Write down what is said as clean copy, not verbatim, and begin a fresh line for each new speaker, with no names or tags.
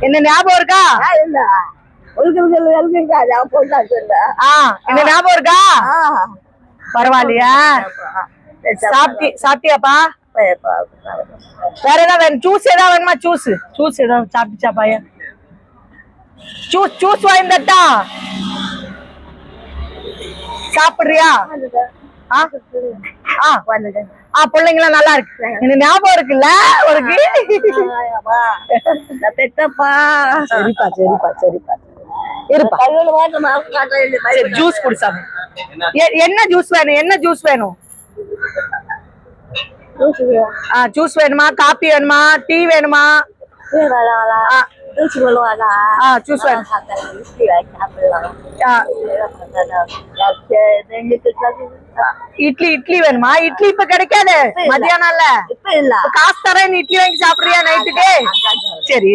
என்ன ஞாபகம் இருக்கா?
இல்ல
என்ன ஞாபகம் இருக்கா? பரவாயில்லையா? சாப்பிட்டியாப்பா? வேற ஏதாவது வேணும்? ஜூஸ் ஏதாவது வேணுமா? ஜூஸ் ஏதாவது சாப்பிட்டுச்சாப்பா? ஜூஸ் வாங்கி தட்டா? சாப்பிடுறியா? பிள்ளைங்களாம் நல்லா இருக்கு. எனக்கு ஞாபகம் இருக்குல்ல உனக்கு? சரிப்பா சரிப்பா சரிப்பா இருப்பா. ஜூஸ் குடிச்சாங்க. என்ன ஜூஸ் வேணும்? என்ன ஜூஸ் வேணும்? ஜூஸ் வேணுமா? காபி வேணுமா? டீ வேணுமா? ஜூஸ் வேணும். இட்லி வேணுமா? இட்லி இப்ப கிடைக்காது, மதியானம்ல. காசு தரேன், இட்லி வாங்கி சாப்பிடுறியா நைட்டுக்கு? சரி.